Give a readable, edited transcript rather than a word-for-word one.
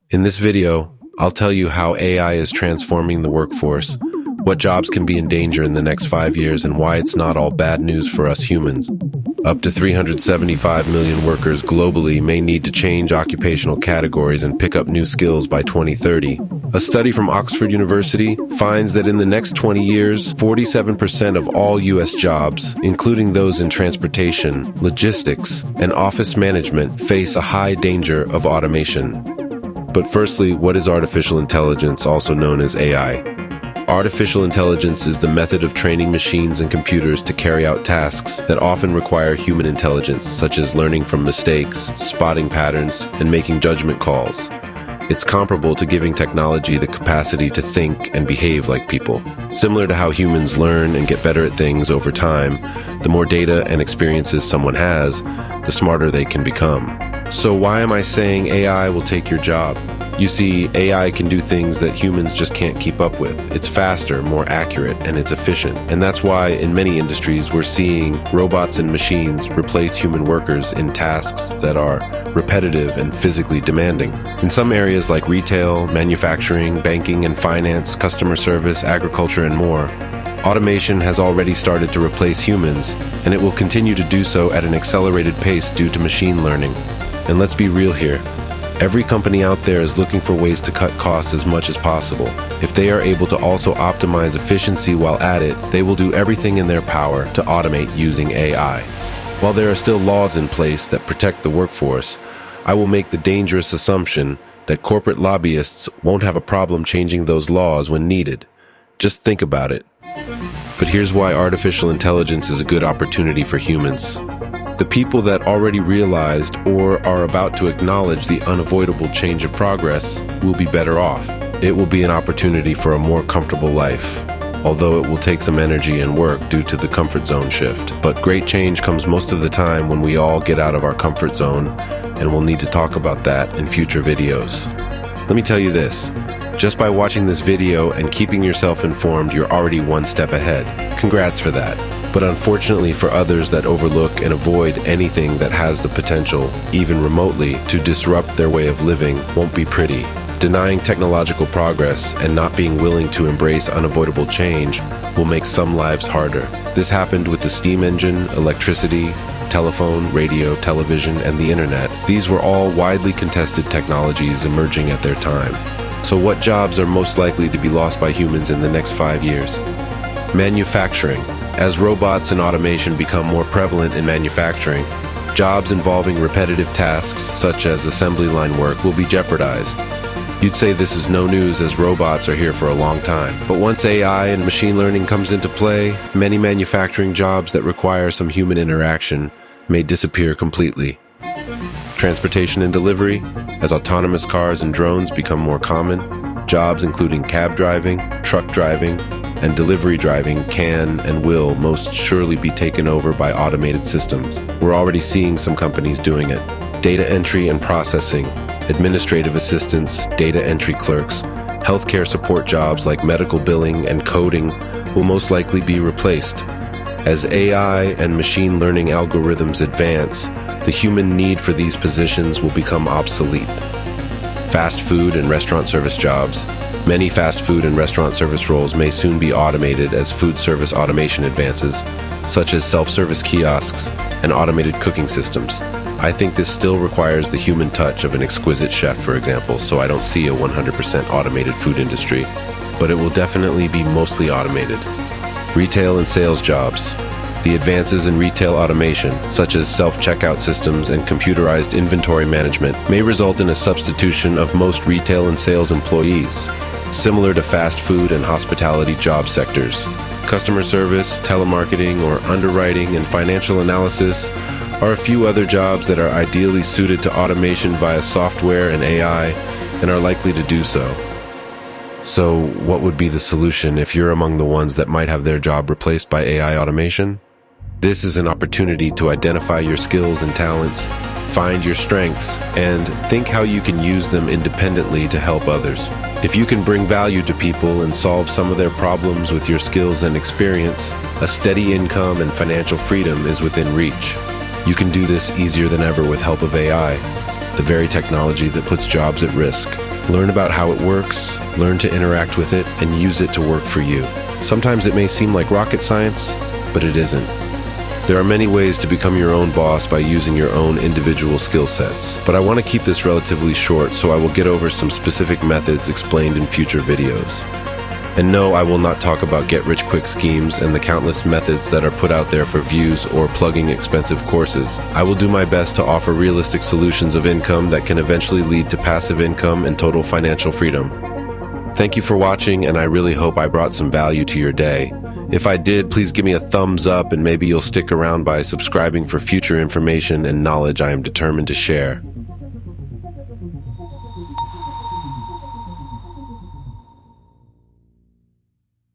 In this video, I'll tell you how AI is transforming the workforce, what jobs can be in danger in the next 5 years, and why it's not all bad news for us humans. Up to 375 million workers globally may need to change occupational categories and pick up new skills by 2030. A study from Oxford University finds that in the next 20 years, 47% of all U.S. jobs, including those in transportation, logistics, and office management, face a high danger of automation. But firstly, what is artificial intelligence, also known as AI? Artificial intelligence is the method of training machines and computers to carry out tasks that often require human intelligence, such as learning from mistakes, spotting patterns, and making judgment calls. It's comparable to giving technology the capacity to think and behave like people. Similar to how humans learn and get better at things over time, the more data and experiences someone has, the smarter they can become. So why am I saying AI will take your job? You see, AI can do things that humans just can't keep up with. It's faster, more accurate, and it's efficient. And that's why in many industries we're seeing robots and machines replace human workers in tasks that are repetitive and physically demanding. In some areas like retail, manufacturing, banking and finance, customer service, agriculture, and more, automation has already started to replace humans, and it will continue to do so at an accelerated pace due to machine learning. And let's be real here. Every company out there is looking for ways to cut costs as much as possible. If they are able to also optimize efficiency while at it, they will do everything in their power to automate using AI. While there are still laws in place that protect the workforce, I will make the dangerous assumption that corporate lobbyists won't have a problem changing those laws when needed. Just think about it. But here's why artificial intelligence is a good opportunity for humans. The people that already realized or are about to acknowledge the unavoidable change of progress will be better off. It will be an opportunity for a more comfortable life, although it will take some energy and work due to the comfort zone shift. But great change comes most of the time when we all get out of our comfort zone, and we'll need to talk about that in future videos. Let me tell you this. Just by watching this video and keeping yourself informed, you're already one step ahead. Congrats for that. But unfortunately for others that overlook and avoid anything that has the potential, even remotely, to disrupt their way of living won't be pretty. Denying technological progress and not being willing to embrace unavoidable change will make some lives harder. This happened with the steam engine, electricity, telephone, radio, television, and the internet. These were all widely contested technologies emerging at their time. So what jobs are most likely to be lost by humans in the next 5 years? Manufacturing. As robots and automation become more prevalent in manufacturing, jobs involving repetitive tasks such as assembly line work will be jeopardized. You'd say this is no news as robots are here for a long time. But once AI and machine learning comes into play, many manufacturing jobs that require some human interaction may disappear completely. Transportation and delivery. As autonomous cars and drones become more common, jobs including cab driving, truck driving, and delivery driving can and will most surely be taken over by automated systems. We're already seeing some companies doing it. Data entry and processing, administrative assistants, data entry clerks, healthcare support jobs like medical billing and coding will most likely be replaced. As AI and machine learning algorithms advance, the human need for these positions will become obsolete. Fast food and restaurant service jobs. Many fast food and restaurant service roles may soon be automated as food service automation advances, such as self-service kiosks and automated cooking systems. I think this still requires the human touch of an exquisite chef, for example, so I don't see a 100% automated food industry, but it will definitely be mostly automated. Retail and sales jobs. The advances in retail automation, such as self-checkout systems and computerized inventory management, may result in a substitution of most retail and sales employees, similar to fast food and hospitality job sectors. Customer service, telemarketing, or underwriting and financial analysis are a few other jobs that are ideally suited to automation via software and AI and are likely to do so. So, what would be the solution if you're among the ones that might have their job replaced by AI automation? This is an opportunity to identify your skills and talents, find your strengths, and think how you can use them independently to help others. If you can bring value to people and solve some of their problems with your skills and experience, a steady income and financial freedom is within reach. You can do this easier than ever with help of AI, the very technology that puts jobs at risk. Learn about how it works, learn to interact with it, and use it to work for you. Sometimes it may seem like rocket science, but it isn't. There are many ways to become your own boss by using your own individual skill sets, but I want to keep this relatively short, so I will get over some specific methods explained in future videos. And no, I will not talk about get-rich-quick schemes and the countless methods that are put out there for views or plugging expensive courses. I will do my best to offer realistic solutions of income that can eventually lead to passive income and total financial freedom. Thank you for watching, and I really hope I brought some value to your day. If I did, please give me a thumbs up, and maybe you'll stick around by subscribing for future information and knowledge I am determined to share.